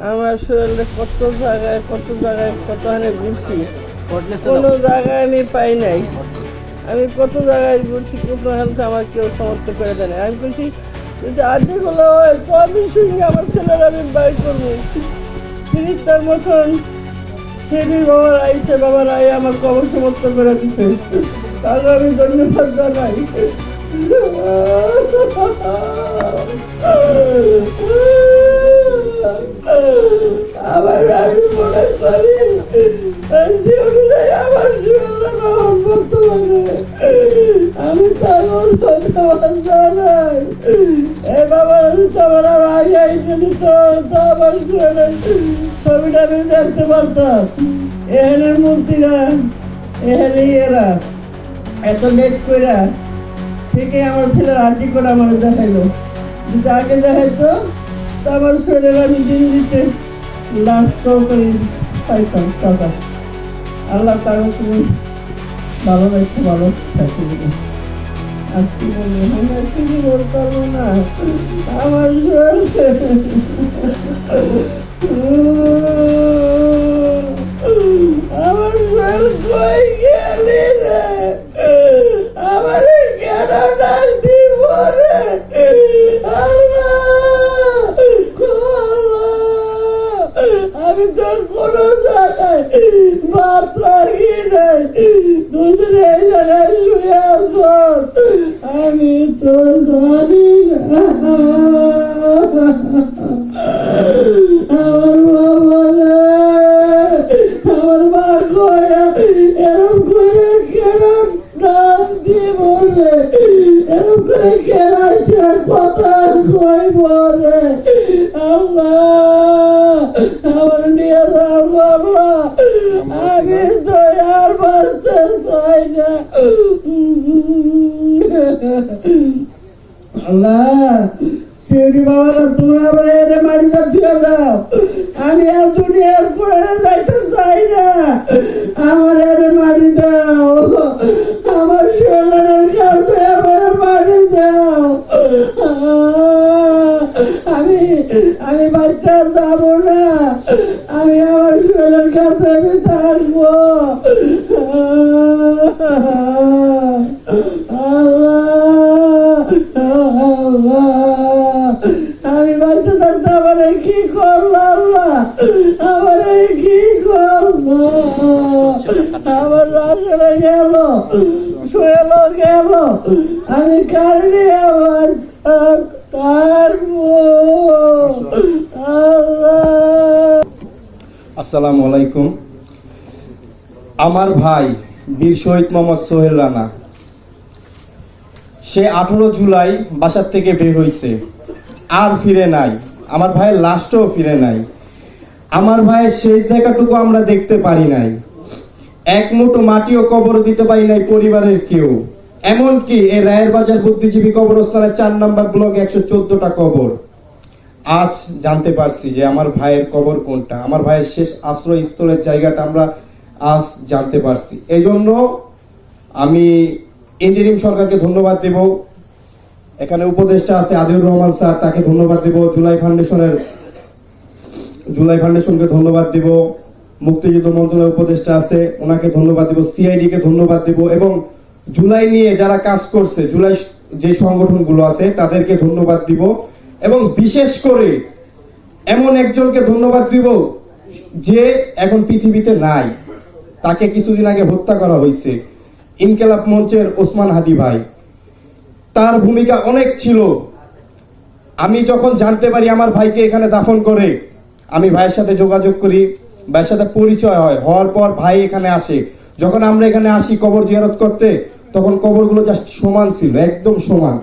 আমার শরীরে কত জায়গায় কতখানে ঘুরছি, কোনো জায়গায় আমি পাই নাই। আমি কত জায়গায় ঘুরছি, কোথাও আমার কেউ সমর্থ করে দেয় না। আমি বলছি যদি আর্ধেক হলো হয় তো আমি সঙ্গে আমার ছেলেরা আমি বাই করবো। ফিরিস্তার মতন সেদিন বাবার আইসে, বাবার আই আমার কবর সমর্থ করে দিছে, তাহলে আমি ধন্যবাদ জানাই। আবার আমি মনে করি আমার বর্তমানে আমি তার ধন্যবাদ জানাই। এ বাবা তোমার আগে আইসে দিত তা আমার ছবিটা আমি দেখতে পারতাম। এখানের মূর্তিরা, এখানে এরা এত লেট করে ঠিকই আমার ছেলের আর্টি করে আমার দেখাইলো। যদি আগে দেখাইতো তো আমার শরীরে আমি দিন দিতে লাস্ট করে পাইতাম টাকা। আল্লাহ তাকে তুমি ভালো রাখতে, ভালো থাকি। আর কি বলবো, আমি আর কিছু বলতে পারবো না। আমার আমার কই গেলি রে, আমার কেন ডাক দিব রে? আমি তো কোনো জায়গায় ভাত রাখি নাই, দুজনে এই জায়গায় শুয়ে আস, আমি তো জানি না। আমার বাবা রে, আমার মা কয়া এরম করে কেন নাম দিব রে, এরম করে কেন সে কথা কইব রে? আল্লাহ আমার নিয়ে যাও বাবা, আমি তো আর বাঁচতে চাই না। আল্লাহ শিউরি বাবারা, তোমরা আবার এনে মাটিতে ধুয়ে দাও। আমি আর দুনিয়ার পরে যাইতে চাই না, আমার এনে মাটি দাও, আমার শরীরের কাছে আমার মাটি দাও। আমি বাচ্চা যাবো না, আমি আমার শরীরের কাছে আমি থাকবো। আমি বাচ্চা থাকতে আমারে কি করলো আল্লাহ, আমারে কি করলো? আমার রাশনে গেল, শুয়েল গেল, আমি কারণে আমার আসসালামু আলাইকুম। আমার ভাই বীর শহীদ মোহাম্মদ সোহেল রানা, সে 18 জুলাই বাসার থেকে বের হয়েছে, আর ফিরে নাই। আমার ভাইয়ের লাশটাও ফিরে নাই। আমার ভাইয়ের শেষ দেখাটুকু আমরা দেখতে পারি নাই। এক মুঠো মাটিও কবর দিতে পারি নাই পরিবারের কেউ। এমনকি এই রায়ের বাজার বুদ্ধিজীবী কবরস্থানের 4 নম্বর ব্লকে 114টা কবর। আজ জানতে পারছি যে আমার ভাইয়ের কবর কোনটা, আমার ভাইয়ের শেষ আশ্রয়স্থলের জায়গাটা আমরা আজ জানতে পারছি। এই জন্য আমি ইন্টারিম সরকারকে ধন্যবাদ দেব। এখানে উপদেষ্টা আছে আদিউর রহমান স্যার, তাকে ধন্যবাদ দেব। জুলাই ফাউন্ডেশনকে ধন্যবাদ দেব। মুক্তিযুদ্ধ মন্ত্রণালয়ের উপদেষ্টা আছে, ওনাকে ধন্যবাদ দেব। সিআইডি কে ধন্যবাদ দেব। এবং জুলাই নিয়ে যারা কাজ করছে, জুলাই যে সংগঠনগুলো আছে তাদেরকে ধন্যবাদ দিব। এবং বিশেষ করে এমন একজনকে ধন্যবাদ দিব যে এখন পৃথিবীতে নাই, তাকে কিছুদিন আগে হত্যা করা হয়েছে, ইনকিলাব মঞ্চের ওসমান হাদি ভাই। তার ভূমিকা অনেক ছিল। আমি যখন জানতে পারি আমার ভাইকে এখানে দাফন করে, আমি ভাইয়ের সাথে যোগাযোগ করি, ভাইয়ের সাথে পরিচয় হয়। হওয়ার পর ভাই এখানে আসে। যখন আমরা এখানে আসি কবর জিয়ারত করতে, তখন কবরগুলো জাস্ট সমান ছিল, একদম সমান।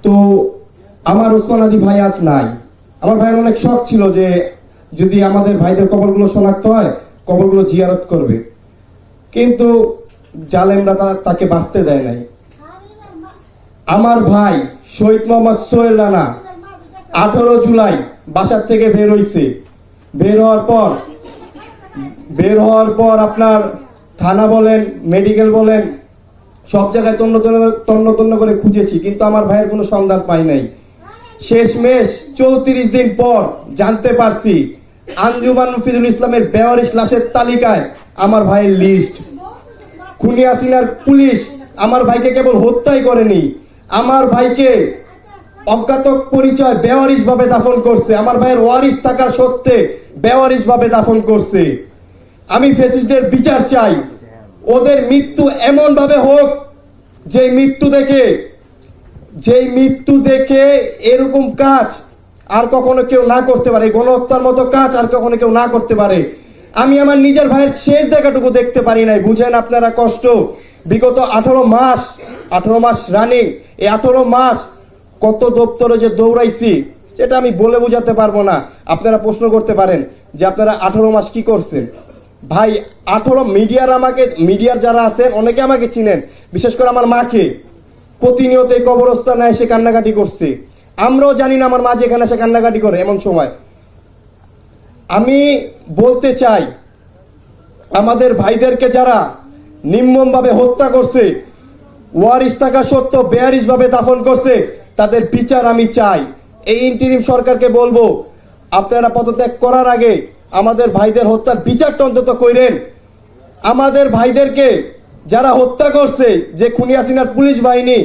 তো আমার ওসমান হাদি ভাই আজ নাই। আমার ভাইয়ের অনেক শখ ছিল যে যদি আমাদের ভাইদের কবরগুলো শনাক্ত হয়, কবরগুলো জিয়ারত করবে, কিন্তু জালেমরা তাকে বাঁচতে দেয় নাই। আমার ভাই শহীদ মোহাম্মদ সোহেল রানা 18 জুলাই বাসার থেকে বের হয়েছে। বের হওয়ার পর আপনার থানা বলেন, মেডিকেল বলেন, সব জায়গায় তন্ন তন্ন করে খুঁজেছি, কিন্তু আমার ভাইয়ের কোনো সন্ধান পাই নাই। শেষমেশ 34 দিন পর জানতে পারছি আঞ্জুমান মুফিদুল ইসলামের বেওয়ারিশ লাশের তালিকায় আমার ভাইয়ের লিস্ট। খুনি হাসিনার পুলিশ আমার ভাইকে কেবল হত্যাই করেনি, আমার ভাইকে অজ্ঞাত পরিচয় বেওয়ারিশ ভাবে দাফন করছে। আমার ভাইয়ের ওয়ারিশ থাকার সত্ত্বে বেওয়ারিশ ভাবে দাফন করছে। আমি ফ্যাসিস্টদের বিচার চাই। ওদের মৃত্যু এমন ভাবে হোক যেই মৃত্যু দেখে এরকম কাজ আর কখনো কেউ না করতে পারে, গণহত্যার মতো কাজ আর কখনো কেউ না করতে পারে। আমি আমার নিজের ভাইয়ের শেষ দেখাটুকু দেখতে পারি নাই। বুঝেন আপনারা কষ্ট। বিগত 18 মাস রানিং, এই 18 মাস কত দপ্তরে যে দৌড়াইছি সেটা আমি বলে বোঝাতে পারবো না। আপনারা প্রশ্ন করতে পারেন যে আপনারা 18 মাস কি করছেন। ভাই 18 মিডিয়ার যারা আছেন অনেকে আমাকে চিনেন, বিশেষ করে আমার মাকে প্রতিনিয়ত এই কবরস্থানে এসে কান্নাকাটি করছে। আমরাও জানি না আমার মা যেখানে এসে কান্নাকাটি করে এমন সময়। আমি বলতে চাই আমাদের ভাইদেরকে যারা নির্মমভাবে হত্যা করছে, ওয়ারিশ থাকা সত্ত্বেও বেয়ারিশ ভাবে দাফন করছে, তাদের বিচার আমি চাই। এই ইন্টিরিম সরকারকে বলবো আপনারা পদত্যাগ করার আগে আমাদের ভাইদের হত্যার বিচারটা অন্তত কইরেন। আমাদের ভাইদেরকে যারা হত্যা করছে, যে খুনি হাসিনার পুলিশ বাহিনী,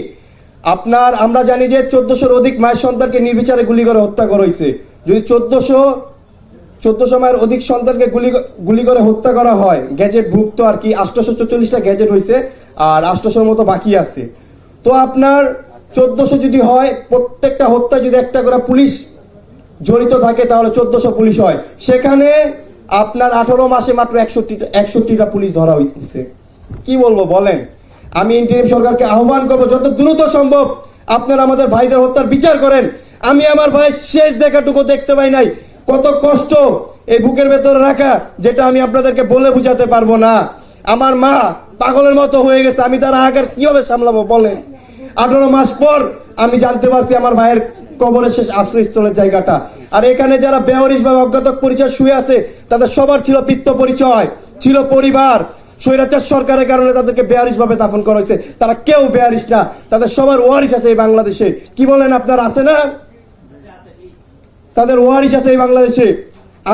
আমরা জানি যে 1400-র অধিক মায়ের সন্তানকে নির্বিচারে গুলি করে হত্যা করা হয়েছে। যদি 1400 মায়ের অধিক সন্তানকে গুলি করে হত্যা করা হয়, গ্যাজেট ভুক্ত আর কি 844টা গ্যাজেট হয়েছে, আর 800-র মতো বাকি আছে। তো আপনার 1400 যদি হয়, প্রত্যেকটা হত্যা যদি একটা করে পুলিশ জড়িত থাকে তাহলে 1400 পুলিশ হয়। সেখানে আপনার 18 মাসে মাত্র 61টা পুলিশ ধরা হয়েছে। কি বলবো বলেন। আমি ইন্টারিম সরকারকে আহ্বান করবো যত দ্রুত সম্ভব আপনারা আমাদের ভাইদের হত্যার বিচার করেন। আমি আমার ভাইয়ের শেষ দেখাটুকু দেখতে পাই নাই। কত কষ্ট এই বুকের ভেতরে রাখা, যেটা আমি আপনাদেরকে বলে বুঝাতে পারবো না। আমার মা পাগলের মতো হয়ে গেছে, আমি তার আহাকার কিভাবে সামলাবো বলেন। 18 মাস পর আমি জানতে পারছি আমার ভাইয়ের কবরের শেষ আশ্রয়স্থলের জায়গাটা। আর এখানে যারা বেওয়ারিশ বা অজ্ঞাত পরিচয় শুয়ে আছে, তাদের সবার ছিল পিতৃ পরিচয়, ছিল পরিবার। স্বৈরাচার সরকারের কারণে তাদেরকে বেয়ারিশ ভাবে দাফন করা হয়েছে। তারা কেউ বেয়ারিশ না, তাদের সবার ওয়ারিশ আছে এই বাংলাদেশে। কি বলেন আপনারা, আছে না? তাদের ওয়ারিশ আছে এই বাংলাদেশে।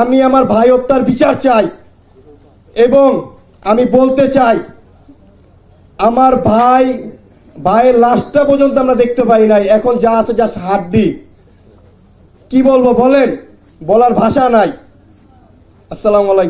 আমি আমার ভাই হত্যার বিচার চাই এবং আমি বলতে চাই আমার ভাইয়ের লাশটা পর্যন্ত আমরা দেখতে পাই নাই। এখন যা আছে জাস্ট হাড্ডি। কি বলবো বলেন, বলার ভাষা নাই। আসসালামু আলাইকুম।